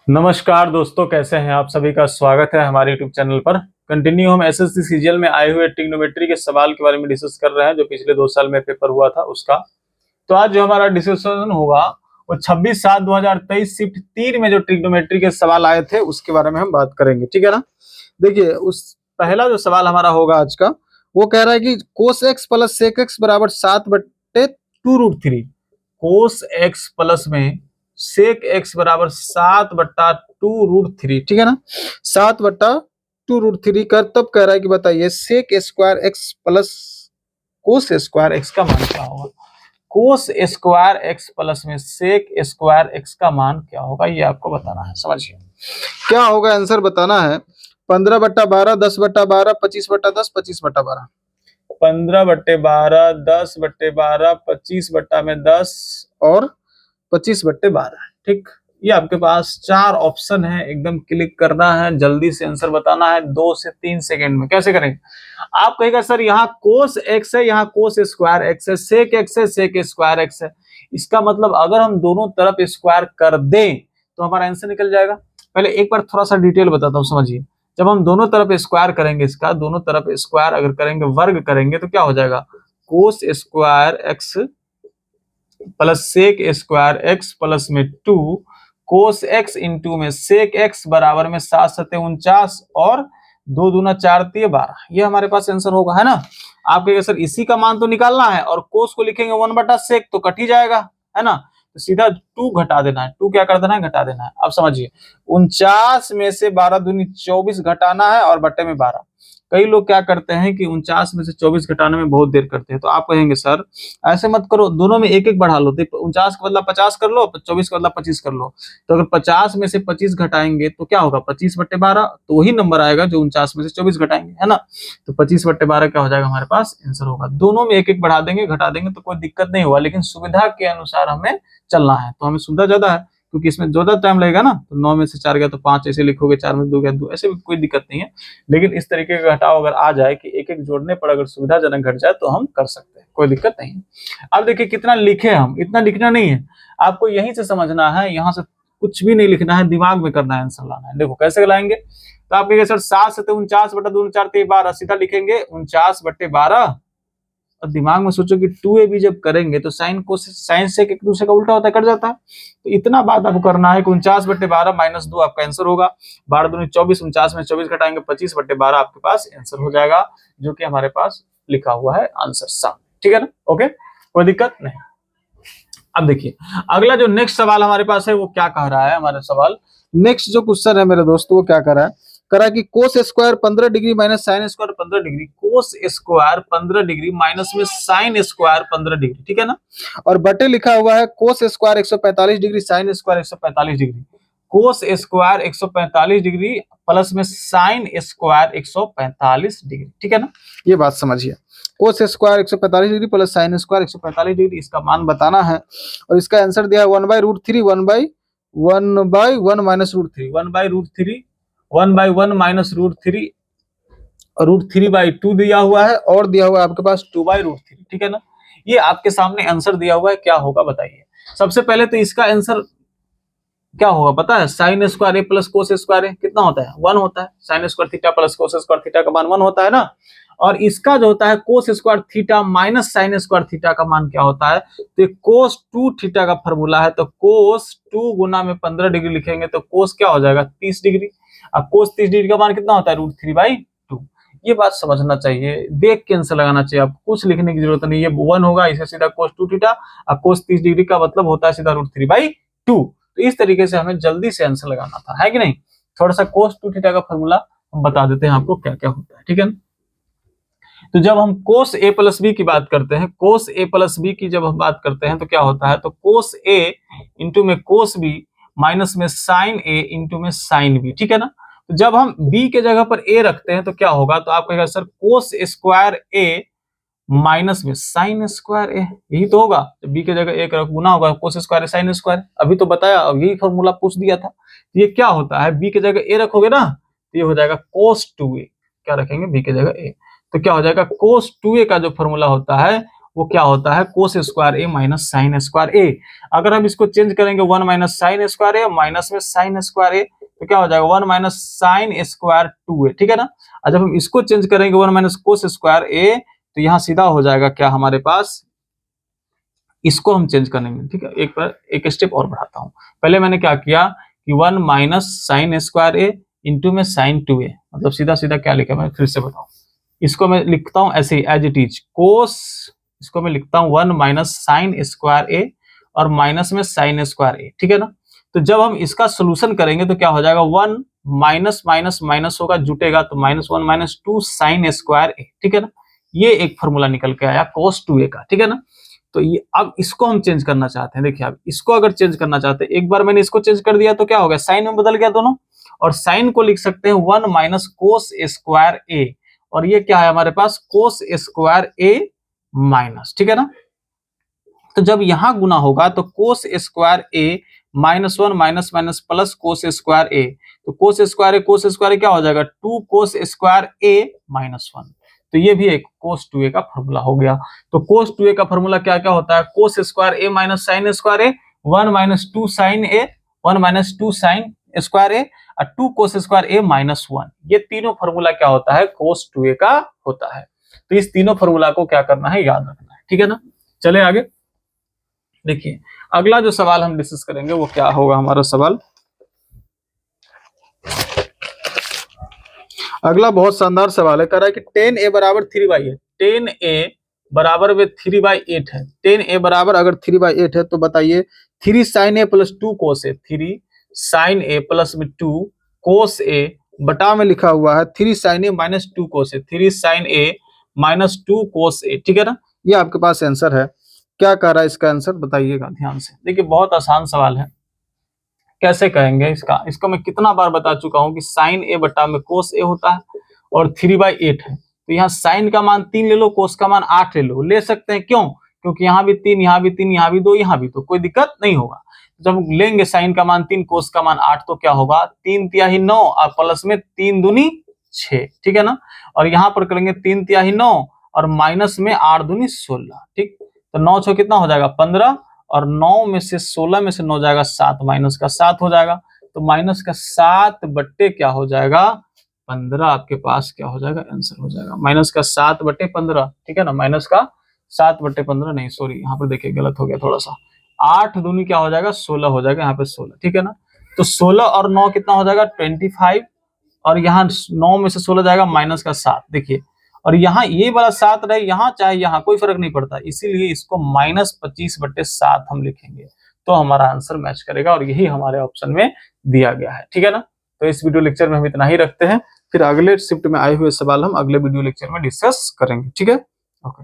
नमस्कार दोस्तों, कैसे हैं आप? सभी का स्वागत है हमारे यूट्यूब चैनल पर। कंटिन्यू हम एसएससी सीजीएल में आए हुए ट्रिग्नोमेट्री के सवाल के बारे में डिस्कस कर रहे हैं, जो पिछले 2 साल में पेपर हुआ था उसका। तो आज जो हमारा डिस्कशन होगा वो 26/7/2023 शिफ्ट 3 में जो ट्रिग्नोमेट्री के सवाल आए थे उसके बारे में हम बात करेंगे, ठीक है ना। देखिए, उस पहला जो सवाल हमारा होगा आज का, वो कह रहा है कि cos x plus sec x बराबर 7/2√3। कोस एक्स प्लस में सेक एक्स बराबर 7/2√3, ठीक है ना। 7/2√3 का तब कह रहा है कि बताइए sec square x plus cos square x का मान क्या होगा। कोस स्क्वायर एक्स प्लस में सेक स्क्वायर एक्स का मान क्या होगा, ये आपको बताना है। समझिए क्या होगा, आंसर बताना है। 15/12, 10/12, 25/10, 25/12। 15/12, 10/12, 25/10 और 25/12, ठीक। ये आपके पास 4 ऑप्शन है, एकदम क्लिक करना है, जल्दी से आंसर बताना है 2 से 3 सेकंड में। कैसे करेंगे? आप कहेगा सर यहाँ कोस एक्स है, यहाँ कोस स्क्वायर एक्स है, सेक एक्स है, सेक स्क्वायर एक्स है। इसका मतलब अगर हम दोनों तरफ स्क्वायर कर दें तो हमारा आंसर निकल जाएगा। पहले एक बार थोड़ा सा डिटेल बताता हूँ, समझिए। जब हम दोनों तरफ स्क्वायर करेंगे, इसका दोनों तरफ स्क्वायर अगर करेंगे, वर्ग करेंगे, तो क्या हो जाएगा? Cos square x plus sec square x plus में 2 कोस एक्स इंटू में सेक एक्स बराबर में 7×7 = 49 और 2 दूना 4 × 12। ये हमारे पास आंसर होगा, है ना। आप कहेंगे सर इसी का मान तो निकालना है और कोस को लिखेंगे 1/सेक तो कट ही जाएगा, है ना। तो सीधा 2 घटा देना है। 2 क्या कर देना है? घटा देना है। अब समझिए, 49 में से 12 दूनी 24 घटाना है और बट्टे में 12। कई लोग क्या करते हैं कि 49 में से 24 घटाने में बहुत देर करते हैं। तो आप कहेंगे सर ऐसे मत करो, दोनों में एक एक बढ़ा लो। 49 का बदला 50 कर लो, 24 का बदला 25 कर लो। तो अगर 50 में से 25 घटाएंगे तो क्या होगा? 25/12। तो वही नंबर आएगा जो 49 में से 24 घटाएंगे, है ना। तो 25/12 क्या हो जाएगा? हमारे पास आंसर होगा। दोनों में एक एक बढ़ा देंगे, घटा देंगे तो कोई दिक्कत नहीं होगा, लेकिन सुविधा के अनुसार हमें चलना है। तो हमें सुविधा ज्यादा है क्योंकि इसमें ज्यादा टाइम लगेगा ना। तो 9 में से 4 गया तो 5 ऐसे लिखोगे, 4 में 2 गया 2, ऐसे भी कोई दिक्कत नहीं है। लेकिन इस तरीके का घटाव अगर आ जाए कि एक एक जोड़ने पर अगर सुविधाजनक घट जाए तो हम कर सकते हैं, कोई दिक्कत नहीं। अब देखिए कितना लिखे हम, इतना लिखना नहीं है आपको, यहीं से समझना है, यहाँ से कुछ भी नहीं लिखना है, दिमाग में करना है, आंसर लाना है। देखो कैसे लाएंगे। तो आप कहेंगे सर 7×7 = 49/2 × 4 = 12, सीधा लिखेंगे 49/12। और दिमाग में सोचो कि 2ab जब करेंगे तो साइन को साइन से एक दूसरे का उल्टा होता है, कट जाता है। तो इतना बात आपको करना है कि 49/12 - 2 आपका आंसर होगा। 12 दूनी 24, 49 में 24 घटाएंगे 25/12 आपके पास आंसर हो जाएगा, जो कि हमारे पास लिखा हुआ है आंसर सामने, ठीक है ना। ओके, कोई दिक्कत नहीं। अब देखिए अगला जो नेक्स्ट सवाल हमारे पास है वो क्या कह रहा है। हमारा सवाल नेक्स्ट जो क्वेश्चन है मेरे दोस्तों, वो क्या कर रहा है, करा कि cos square 15 degree minus sine square 15 degree, cos square 15 degree minus में साइन स्क्वायर 15 डिग्री, ठीक है ना। और बटे लिखा हुआ है cos square 145 degree, sine square 145 degree. Cos square 145 degree plus में साइन स्क्वायर 145 डिग्री, ठीक है ना। ये बात समझिए, cos square 145 degree plus sine square 145 degree, इसका मान बताना है। और इसका आंसर दिया है 1/√3, 1/1 माइनस √3, 1/√3, 1/1 माइनस √3, √3/2 दिया हुआ है और दिया हुआ है आपके पास 2/√3, ठीक है ना। ये आपके सामने आंसर दिया हुआ है, क्या होगा बताइए। सबसे पहले तो इसका आंसर क्या होगा पता है? साइन स्क्वायर ए प्लस कोस स्क्वायर ए कितना होता है? 1 होता है। Sine square theta plus cos square theta का मान 1 होता है ना। और इसका जो होता है cos square theta minus sine square theta का मान क्या होता है? तो ये कोस 2 थीटा का फॉर्मूला है। तो कोस 2 गुना में 15 डिग्री लिखेंगे तो कोस क्या हो जाएगा? 30 डिग्री। अब कोस 30 डिग्री का मान कितना होता है? √3/2। ये बात समझना चाहिए, देख के आंसर लगाना चाहिए, आप कुछ लिखने की जरूरत नहीं है। 1 होगा, इसे सीधा कोस 2 थीटा। अब कोस 30 डिग्री का मतलब होता है सीधा √3/2। तो इस तरीके से हमें जल्दी से आंसर लगाना था, है कि नहीं। थोड़ा सा कोस 2 थीटा का फॉर्मूला हम बता देते हैं आपको क्या क्या होता है, ठीक है ना। तो जब हम कोस a प्लस बी की बात करते हैं, कोस a प्लस बी की जब हम बात करते हैं तो क्या होता है? तो कोस a इंटू में कोस b माइनस में साइन a इंटू में साइन b, ठीक है ना। तो जब हम b के जगह पर a रखते हैं तो क्या होगा? तो आप कहेगा sir cos square a minus में साइन स्क्वायर ए, यही तो होगा। जब बी के जगह एक गुना होगा कोस स्क्वायर साइन स्क्वायर, अभी तो बताया, अब यही फॉर्मूला पूछ दिया था। तो ये क्या होता है? बी के जगह ए रखोगे ना तो ये हो जाएगा कोस 2a। क्या रखेंगे? बी के जगह ए। तो क्या हो जाएगा? कोस 2a का जो फॉर्मूला होता है वो क्या होता है कोस स्क्वायर ए माइनस साइन स्क्वायर ए। अगर हम इसको चेंज करेंगे 1 माइनस साइन स्क्वायर ए माइनस में साइन स्क्वायर ए तो क्या हो जाएगा 1 माइनस साइन स्क्वायर 2a, ठीक है ना। और जब हम इसको चेंज करेंगे 1 माइनस कोस स्क्वायर ए तो यहाँ सीधा हो जाएगा क्या हमारे पास, इसको हम चेंज करेंगे, ठीक है। एक स्टेप और बढ़ाता हूँ। पहले मैंने क्या किया कि 1 माइनस साइन स्क्वायर ए इंटू में साइन 2a, मतलब सीधा सीधा क्या लिखा, मैं फिर से बताऊं, इसको मैं लिखता हूं ऐसे ही एज इट इज कोस, इसको मैं लिखता हूं 1 माइनस साइन स्क्वायर ए और माइनस में साइन स्क्वायर ए, ठीक है ना। तो जब हम इसका सोल्यूशन करेंगे तो क्या हो जाएगा 1 माइनस माइनस माइनस होगा जुटेगा तो -1 माइनस 2 साइन स्क्वायर ए, ठीक है ना। ये एक फॉर्मूला निकल के आया cos 2a का, ठीक है ना। तो ये अब इसको हम चेंज करना चाहते हैं। देखिए अब इसको अगर चेंज करना चाहते हैं, एक बार मैंने इसको चेंज कर दिया तो क्या हो गया साइन में बदल गया दोनों, और साइन को लिख सकते हैं 1 माइनस कोस स्क्वायर ए, और ये क्या है हमारे पास कोस स्क्वायर ए माइनस, ठीक है ना। तो जब यहां गुना होगा तो cos square A -1 minus minus plus cos square A, तो कोस स्क्वायर क्या हो जाएगा 2 कोस स्क्वायर ए -1, तो ये भी एक कोस 2a का फॉर्मूला हो गया। तो कोस 2a का फॉर्मूला क्या क्या होता है, कोस square A minus sine square A, 1 minus 2 sign A, 1 minus 2 sine square ए और 2 कोस स्क्वायर ए -1, ये तीनों फॉर्मूला क्या होता है कोस 2a का होता है। तो इस तीनों फॉर्मूला को क्या करना है याद रखना है, ठीक है ना। चले आगे देखिए, अगला जो सवाल हम डिस्कस करेंगे वो क्या होगा हमारा सवाल, अगला बहुत शानदार सवाल है। कह रहा है कि 10a बराबर 3/8, 10a बराबर में 3/8 है, 10a बराबर अगर 3/8 है तो बताइए 3 साइन ए प्लस 2 कोस ए, 3 साइन ए प्लस में 2 कोस ए बटा में लिखा हुआ है 3 साइन ए माइनस 2 कोस ए, 3 साइन ए माइनस 2 कोस ए, ठीक है ना। ये आपके पास आंसर है। क्या कह रहा है इसका आंसर बताइएगा ध्यान से। देखिए बहुत आसान सवाल है, कैसे कहेंगे इसको मैं कितना बार बता चुका हूं कि साइन ए बटा में कोस ए होता है और 3/8 है, तो यहाँ साइन का मान 3 ले लो, कोस का मान 8 ले सकते हैं, क्यों, क्योंकि यहाँ भी 3, यहाँ भी 3, यहाँ भी 2, यहाँ भी, तो कोई दिक्कत नहीं होगा। जब लेंगे साइन का मान 3 कोस का मान 8 तो क्या होगा 3 तिहाई 9 और प्लस में 3 दूनी 6, ठीक है ना। और यहाँ पर करेंगे 3 तिहाई 9 और माइनस में 8 दूनी 16, ठीक, तो 9 6 कितना हो जाएगा 15 और 9 में से 16 में से 9 जाएगा 7, माइनस का 7 हो जाएगा, तो माइनस का 7 बट्टे क्या हो जाएगा 15, आपके पास क्या हो जाएगा आंसर हो जाएगा माइनस का 7 बट्टे 15, ठीक है ना। माइनस का 7 बट्टे 15 नहीं सॉरी यहाँ पर देखिए गलत हो गया थोड़ा सा, 8 दूनी क्या हो जाएगा 16 हो जाएगा, यहाँ पे 16, ठीक है ना। तो 16 और 9 कितना हो जाएगा 25 और यहाँ 9 में से 16 जाएगा माइनस का 7, देखिए, और यहाँ ये वाला 7 रहे यहाँ चाहे यहाँ कोई फर्क नहीं पड़ता, इसीलिए इसको -25/7 हम लिखेंगे तो हमारा आंसर मैच करेगा और यही हमारे ऑप्शन में दिया गया है, ठीक है ना। तो इस वीडियो लेक्चर में हम इतना ही रखते हैं, फिर अगले शिफ्ट में आए हुए सवाल हम अगले वीडियो लेक्चर में डिस्कस करेंगे, ठीक है। ओके।